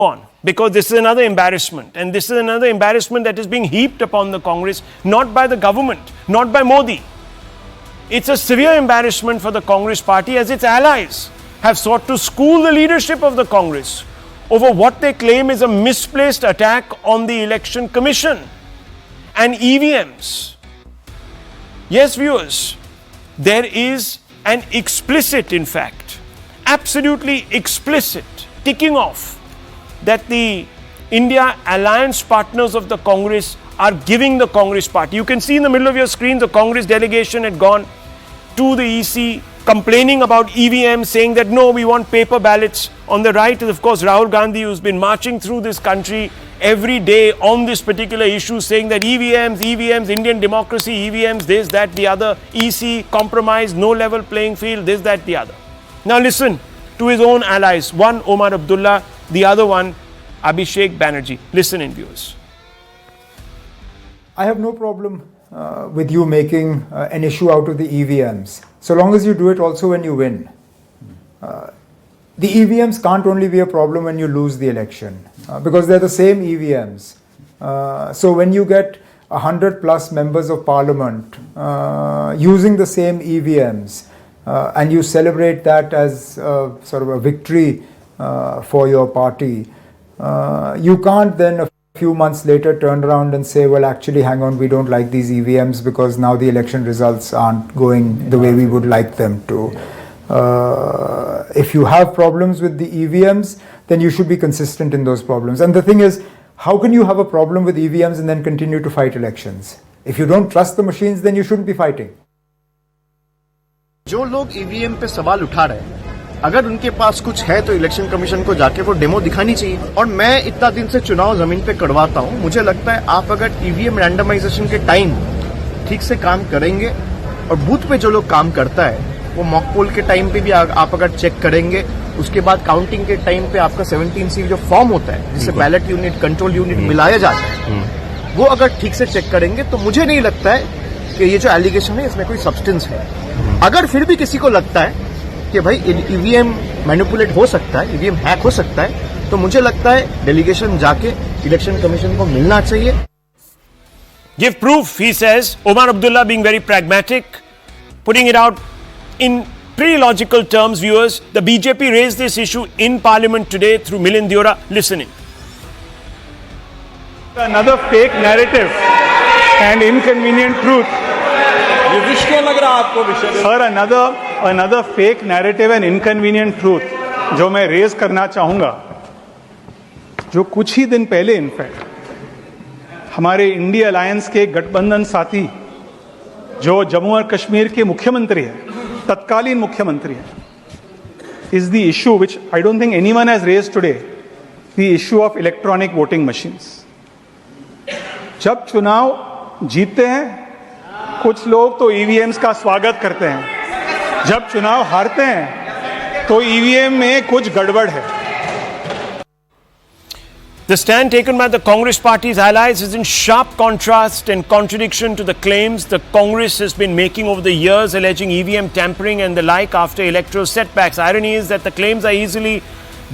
on, because this is another embarrassment, and this is another embarrassment that is being heaped upon the Congress, not by the government, not by Modi. It's a severe embarrassment for the Congress party, as its allies have sought to school the leadership of the Congress over what they claim is a misplaced attack on the Election Commission and EVMs. Yes, viewers, there is an explicit, in fact, absolutely explicit ticking off that the India alliance partners of the Congress are giving the Congress party. You can see in the middle of your screen the Congress delegation had gone to the EC complaining about EVM, saying that no, we want paper ballots. On the right is of course Rahul Gandhi, who's been marching through this country every day on this particular issue, saying that EVMs, Indian democracy, EVMs, this, that, the other, EC, compromise, no level playing field, this, that, the other. Now listen to his own allies, one Omar Abdullah, the other one Abhishek Banerjee. Listen in, viewers. I have no problem with you making an issue out of the EVMs, so long as you do it also when you win. The EVMs can't only be a problem when you lose the election, because they're the same EVMs. So when you get 100+ members of parliament using the same EVMs, and you celebrate that as sort of a victory for your party, you can't then a few months later turn around and say, well, actually, hang on, we don't like these EVMs because now the election results aren't going the way we would like them to. If you have problems with the EVMs, then you should be consistent in those problems. And the thing is, how can you have a problem with EVMs and then continue to fight elections? If you don't trust the machines, then you shouldn't be fighting. जो लोग EVM पे सवाल उठा रहे हैं, अगर उनके पास कुछ है तो इलेक्शन कमीशन को जाके वो डेमो दिखानी चाहिए। और मैं इतना दिन से चुनाव जमीन पे करवाता हूँ, मुझे लगता है आप अगर ईवीएम रैंडमाइजेशन के टाइम ठीक से काम करेंगे और बूथ पे जो लोग काम करता है वो मॉक पोल के टाइम पे भी आप अगर चेक करेंगे, उसके बाद काउंटिंग के टाइम पे आपका 17C जो फॉर्म होता है जिससे बैलेट यूनिट, कंट्रोल यूनिट मिलाया जाता है, वो अगर ठीक से चेक करेंगे तो मुझे नहीं लगता है कि ये जो एलिगेशन है इसमें कोई सब्सटेंस है। अगर फिर भी किसी को लगता है कि भाई ईवीएम मैनिपुलेट हो सकता है, ईवीएम हैक हो सकता है, तो मुझे लगता है डेलीगेशन जाके इलेक्शन कमीशन को मिलना चाहिए। Give proof, he says. Omar Abdullah being very pragmatic, putting it out in pretty logical terms, viewers. The BJP raised this issue in Parliament today through Milind Deora. Listening. Another fake narrative and inconvenient truth. Sir, another fake narrative and inconvenient truth जो मैं raise करना चाहूंगा, जो कुछ ही दिन पहले in fact हमारे India alliance के गठबंधन साथी जो जम्मू और कश्मीर के मुख्यमंत्री हैं, तत्कालीन मुख्यमंत्री हैं, is the issue which I don't think anyone has raised today, the issue of electronic voting machines. जब चुनाव जीतते हैं कुछ लोग तो ईवीएम्स का स्वागत करते हैं, जब चुनाव हारते हैं तो ईवीएम में कुछ गड़बड़ है। The stand taken by the Congress party's allies is in sharp contrast and contradiction to the claims the Congress has been making over the years, alleging EVM tampering and the like after electoral setbacks. Irony is that the claims are easily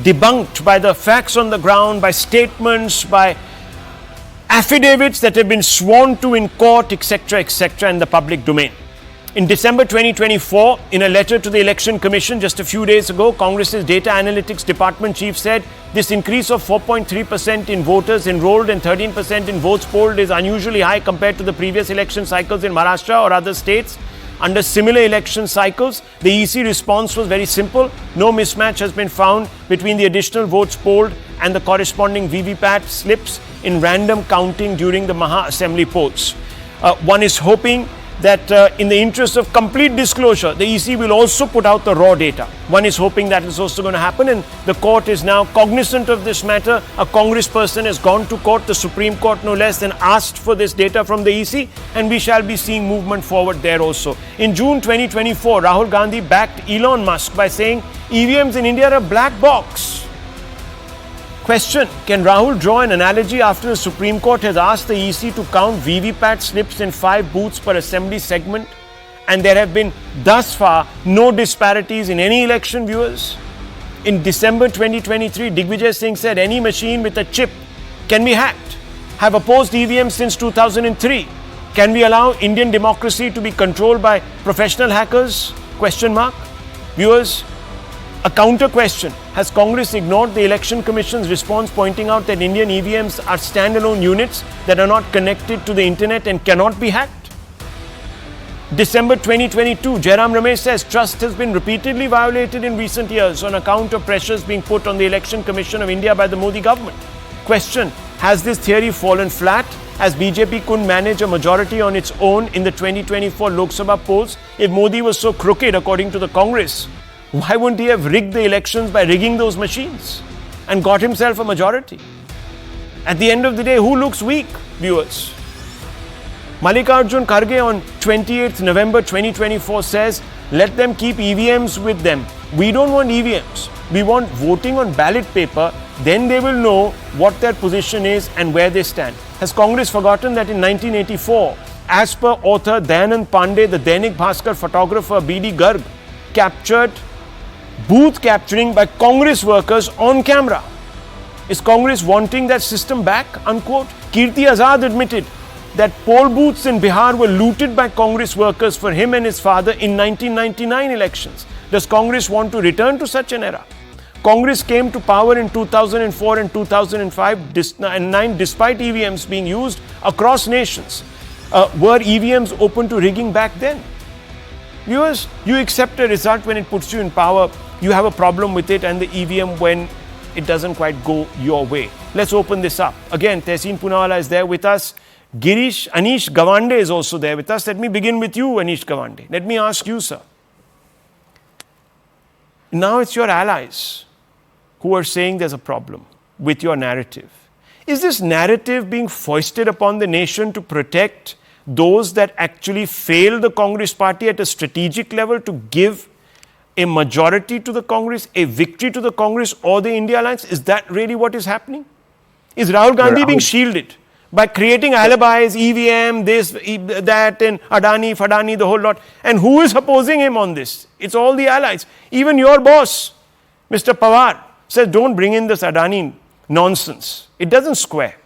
debunked by the facts on the ground, by statements, by affidavits that have been sworn to in court, etc., etc., in the public domain. In December 2024, in a letter to the Election Commission just a few days ago, Congress's Data Analytics Department chief said this increase of 4.3% in voters enrolled and 13% in votes polled is unusually high compared to the previous election cycles in Maharashtra or other states. Under similar election cycles, the EC response was very simple. No mismatch has been found between the additional votes polled and the corresponding VVPAT slips in random counting during the Maha Assembly polls. One is hoping that in the interest of complete disclosure, the EC will also put out the raw data. One is hoping that is also going to happen, and the court is now cognizant of this matter. A Congress person has gone to court, the Supreme Court no less, and asked for this data from the EC, and we shall be seeing movement forward there also. In June 2024, Rahul Gandhi backed Elon Musk by saying EVMs in India are a black box. Question: can Rahul draw an analogy after the Supreme Court has asked the EC to count VVPAT slips in 5 booths per assembly segment, and there have been thus far no disparities in any election, viewers? In December 2023, Digvijay Singh said any machine with a chip can be hacked. Have opposed EVM since 2003. Can we allow Indian democracy to be controlled by professional hackers? Question mark. Viewers, a counter question. Has Congress ignored the Election Commission's response pointing out that Indian EVMs are standalone units that are not connected to the internet and cannot be hacked? December 2022, Jairam Ramesh says trust has been repeatedly violated in recent years on account of pressures being put on the Election Commission of India by the Modi government. Question, has this theory fallen flat as BJP couldn't manage a majority on its own in the 2024 Lok Sabha polls? If Modi was so crooked according to the Congress, why wouldn't he have rigged the elections by rigging those machines and got himself a majority? At the end of the day, who looks weak, viewers? Mallikarjun Kharge on 28th November 2024 says, let them keep EVMs with them. We don't want EVMs. We want voting on ballot paper. Then they will know what their position is and where they stand. Has Congress forgotten that in 1984, as per author Dayanand Pandey, the Dainik Bhaskar photographer B.D. Garg captured booth capturing by Congress workers on camera? Is Congress wanting that system back? Unquote. Kirti Azad admitted that poll booths in Bihar were looted by Congress workers for him and his father in 1999 elections. Does Congress want to return to such an era? Congress came to power in 2004 and 2005 and 9 despite EVMs being used across nations. Were EVMs open to rigging back then? Viewers, you accept a result when it puts you in power. You have a problem with it and the EVM when it doesn't quite go your way. Let's open this up. Again, Tehseen Poonawala is there with us. Anish Gawande is also there with us. Let me begin with you, Anish Gawande. Let me ask you, sir. Now it's your allies who are saying there's a problem with your narrative. Is this narrative being foisted upon the nation to protect those that actually fail the Congress party at a strategic level to give a majority to the Congress, a victory to the Congress or the India Alliance? Is that really what is happening? Is Rahul Gandhi being shielded by creating alibis, EVM, this, that, and Adani, Fadani, the whole lot? And who is opposing him on this? It's all the allies. Even your boss, Mr. Pawar, says don't bring in this Adani nonsense. It doesn't square.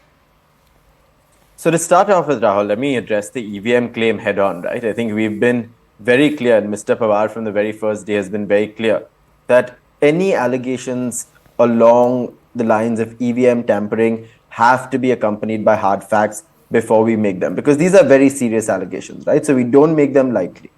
So to start off with, Rahul, let me address the EVM claim head on, right? I think we've been very clear, and Mr. Pawar from the very first day has been very clear, that any allegations along the lines of EVM tampering have to be accompanied by hard facts before we make them, because these are very serious allegations, right? So we don't make them lightly.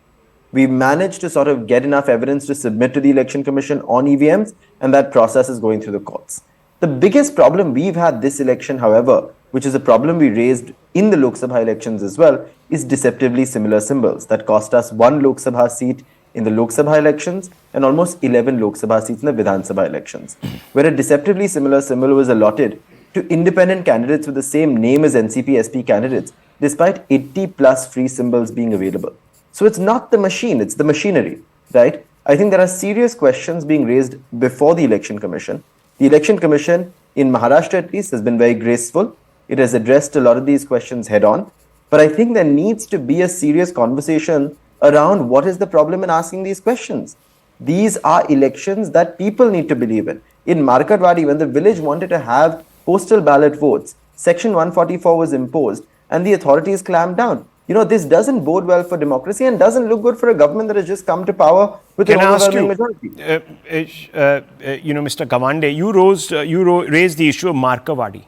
We've managed to sort of get enough evidence to submit to the Election Commission on EVMs, and that process is going through the courts. The biggest problem we've had this election, however, which is a problem we raised in the Lok Sabha elections as well, is deceptively similar symbols that cost us 1 Lok Sabha seat in the Lok Sabha elections and almost 11 Lok Sabha seats in the Vidhan Sabha elections, where a deceptively similar symbol was allotted to independent candidates with the same name as NCP-SP candidates, despite 80 plus free symbols being available. So it's not the machine, it's the machinery, right? I think there are serious questions being raised before the Election Commission. The Election Commission in Maharashtra at least has been very graceful. It has addressed a lot of these questions head on. But I think there needs to be a serious conversation around what is the problem in asking these questions. These are elections that people need to believe in. In Markatwadi, when the village wanted to have postal ballot votes, Section 144 was imposed and the authorities clamped down. You know, this doesn't bode well for democracy and doesn't look good for a government that has just come to power with an overwhelming majority. Mr. Gawande, you raised the issue of Markawadi.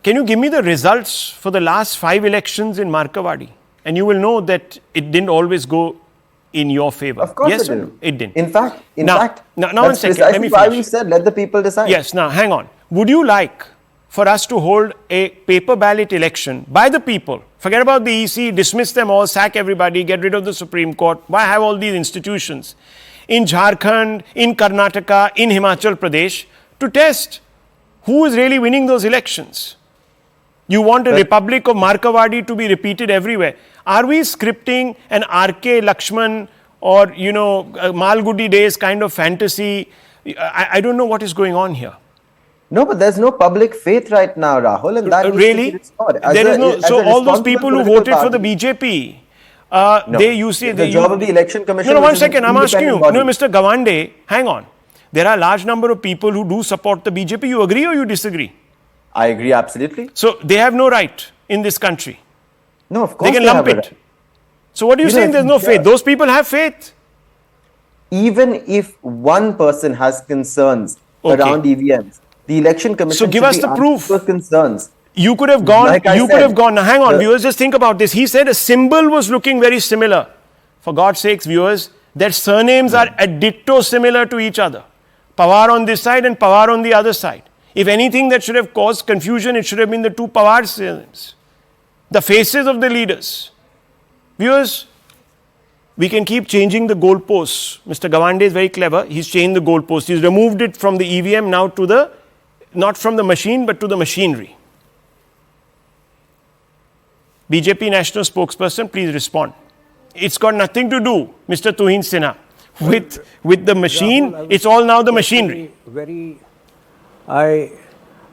Can you give me the results for the last 5 elections in Markawadi? And you will know that it didn't always go in your favor. Of course yes, it didn't. It didn't. In fact, now that's precisely why we said let the people decide. Yes, now hang on. Would you like for us to hold a paper ballot election by the people? Forget about the EC, dismiss them all, sack everybody, get rid of the Supreme Court. Why have all these institutions? In Jharkhand, in Karnataka, in Himachal Pradesh, to test who is really winning those elections. You want a Republic of Markawadi to be repeated everywhere. Are we scripting an RK Lakshman or, Malgudi days kind of fantasy? I don't know what is going on here. No, but there's no public faith right now, Rahul, and that really? So all those people who voted for the BJP, you see the job of the Election Commission. No, 1 second. I'm asking you. No, Mr. Gawande, hang on. there are a large number of people who do support the BJP. You agree or you disagree? I agree absolutely. So they have no right in this country. No, of course They can lump have a it. right. So what are you saying? There's no faith. Those people have faith. Even if one person has concerns around EVMs, the election commission So give should us be the answering proof. those concerns. You could have gone. Like I you could said, have gone. Now, hang on, viewers. Just think about this. He said a symbol was looking very similar. For God's sakes, viewers, their surnames are a ditto similar to each other. Pawar on this side and Pawar on the other side. If anything that should have caused confusion, it should have been the two Pawar surnames. The faces of the leaders. Viewers, we can keep changing the goalposts. Mr. Gawande is very clever. He's changed the goalposts. He's removed it from the EVM now to the, not from the machine, but to the machinery. BJP national spokesperson, please respond. It's got nothing to do, Mr. Tuhin Sinha, with the machine. Rahul, it's all now the machinery.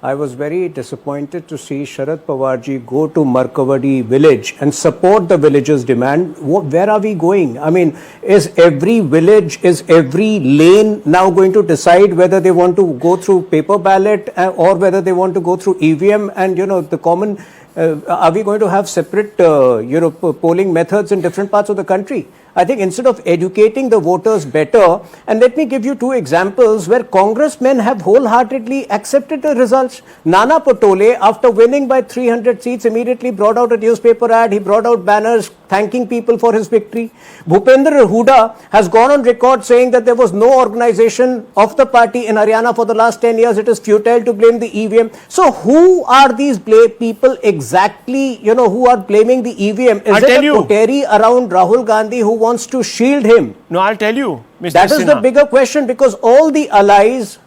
I was very disappointed to see Sharad Pawarji go to Markawadi village and support the villagers' demand. Where are we going? I mean, is every village, is every lane now going to decide whether they want to go through paper ballot or whether they want to go through EVM and, the common... are we going to have separate, polling methods in different parts of the country? I think instead of educating the voters better, and let me give you two examples where congressmen have wholeheartedly accepted the results. Nana Patole, after winning by 300 seats, immediately brought out a newspaper ad. He brought out banners thanking people for his victory. Bhupendra Huda has gone on record saying that there was no organization of the party in Haryana for the last 10 years. It is futile to blame the EVM. So who are these people exactly, who are blaming the EVM? Is it a coterie around Rahul Gandhi who wants to shield him? No, I'll tell you, Mr. That is Sinha. the bigger question, because all the allies,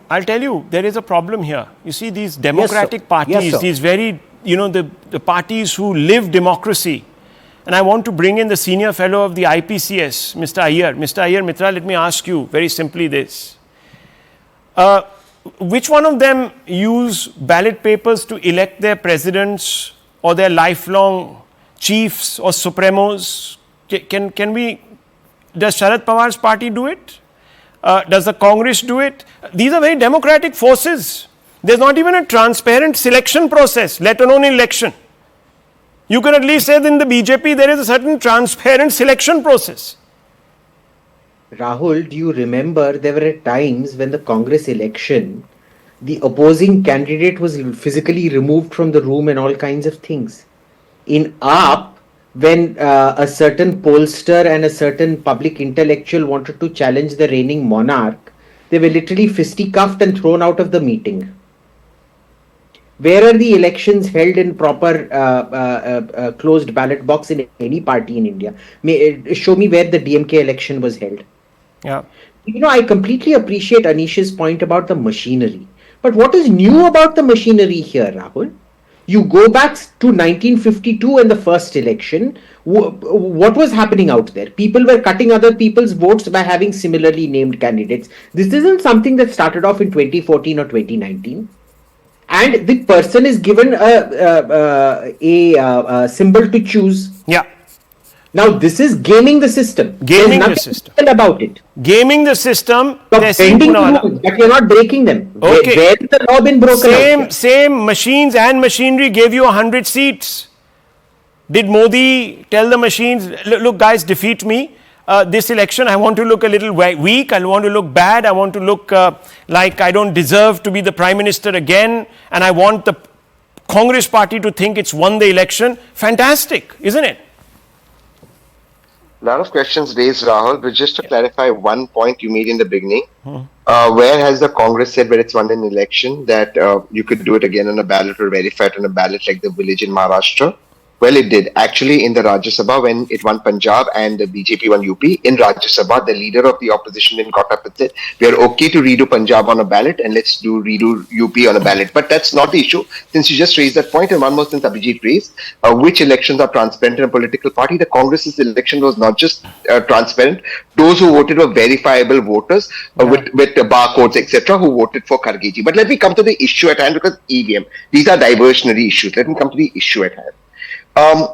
I'll tell you, there is a problem here. You see, these democratic parties, these very, the parties who live democracy. And I want to bring in the senior fellow of the IPCS, Mr. Iyer. Mr. Iyer Mitra, let me ask you very simply this. Which one of them use ballot papers to elect their presidents or their lifelong chiefs or supremos? Can we, does Sharad Pawar's party do it? Does the Congress do it? These are very democratic forces. There's not even a transparent selection process, let alone election. You can at least say that in the BJP there is a certain transparent selection process. Rahul, do you remember there were times when the Congress election, the opposing candidate was physically removed from the room and all kinds of things? In AAP, when a certain pollster and a certain public intellectual wanted to challenge the reigning monarch, they were literally fisticuffed and thrown out of the meeting. Where are the elections held in proper closed ballot box in any party in India? Show me where the DMK election was held. Yeah. I completely appreciate Anish's point about the machinery. But what is new about the machinery here, Rahul? You go back to 1952 and the first election. What was happening out there? People were cutting other people's votes by having similarly named candidates. This isn't something that started off in 2014 or 2019. And the person is given a symbol to choose. Yeah. Now this is gaming the system. Gaming the system. About it. Gaming the system. Bending the rules, but you're not breaking them. Okay. Where is the law been broken? Same machines and machinery gave you 100 seats. Did Modi tell the machines, look guys, defeat me? This election, I want to look a little weak, I want to look bad, I want to look like I don't deserve to be the Prime Minister again, and I want the Congress party to think it's won the election. Fantastic, isn't it? A lot of questions raised, Rahul, but just to clarify one point you made in the beginning, where has the Congress said when it's won an election that you could do it again on a ballot or verify it on a ballot like the village in Maharashtra? Well, it did. Actually, in the Rajya Sabha, when it won Punjab and the BJP won UP, in Rajya Sabha, the leader of the opposition then got up and said, we are okay to redo Punjab on a ballot and let's redo UP on a ballot. But that's not the issue. Since you just raised that point, and one more since Abhijit raised, which elections are transparent in a political party? The Congress's election was not just transparent. Those who voted were verifiable voters with barcodes, etc., who voted for Khargeji. But let me come to the issue at hand, because EVM, these are diversionary issues. Let me come to the issue at hand.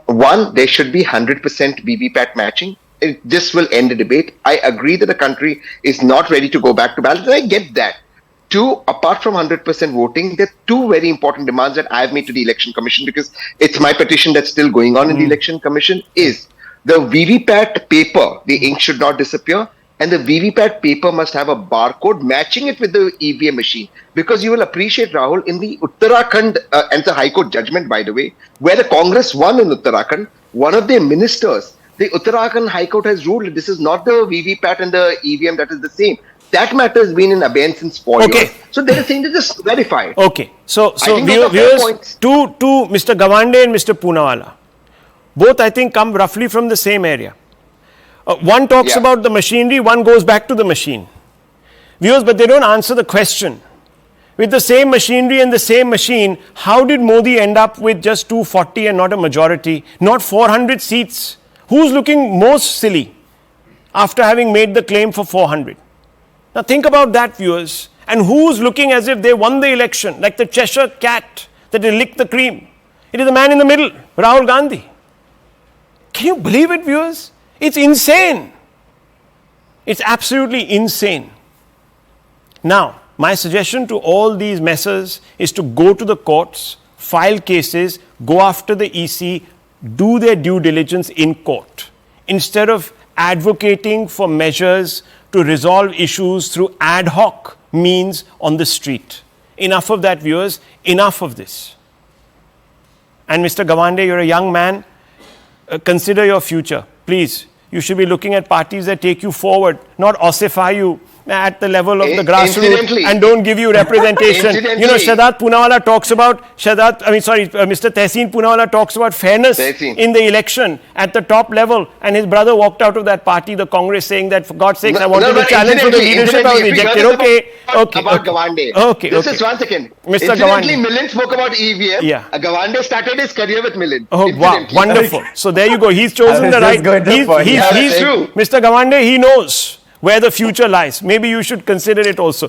One, there should be 100% VVPAT matching. this will end the debate. I agree that the country is not ready to go back to ballot, and I get that. Two, apart from 100% voting, there are two very important demands that I have made to the Election Commission, because it's my petition that's still going on in the Election Commission, is the VVPAT paper, the ink should not disappear, and the VVPAT paper must have a barcode matching it with the EVM machine. Because you will appreciate, Rahul, in the Uttarakhand, and the High Court judgment, by the way, where the Congress won in Uttarakhand, one of their ministers, the Uttarakhand High Court has ruled this is not the VVPAT and the EVM that is the same. That matter has been in abeyance since 4 years. So they are saying to just verify it. Okay. So viewers, to Mr. Gawande and Mr. Poonawalla, both I think come roughly from the same area. One talks about the machinery, one goes back to the machine. Viewers, but they don't answer the question. With the same machinery and the same machine, how did Modi end up with just 240 and not a majority, not 400 seats? Who's looking most silly after having made the claim for 400? Now think about that, viewers. And who's looking as if they won the election, like the Cheshire cat that they licked the cream? It is the man in the middle, Rahul Gandhi. Can you believe it, viewers? It's insane. It's absolutely insane. Now, my suggestion to all these messers is to go to the courts, file cases, go after the EC, do their due diligence in court, instead of advocating for measures to resolve issues through ad hoc means on the street. Enough of that, viewers. Enough of this. And Mr. Gawande, you're a young man. Consider your future. Please, you should be looking at parties that take you forward, not ossify you at the level of the grassroots and don't give you representation. You know, Mr. Tehseen Poonawalla talks about fairness in the election at the top level, and his brother walked out of that party, the Congress, saying that for God's sake, I wanted to challenge for the leadership. I was rejected. About Gawande. This is 1 second. Mr. Incidentally, Gawande. Milind spoke about EVM. Gawande started his career with Milind. Oh, wow. Wonderful. So there you go. He's chosen the right. Mr. Gawande, he knows where the future lies. Maybe you should consider it also.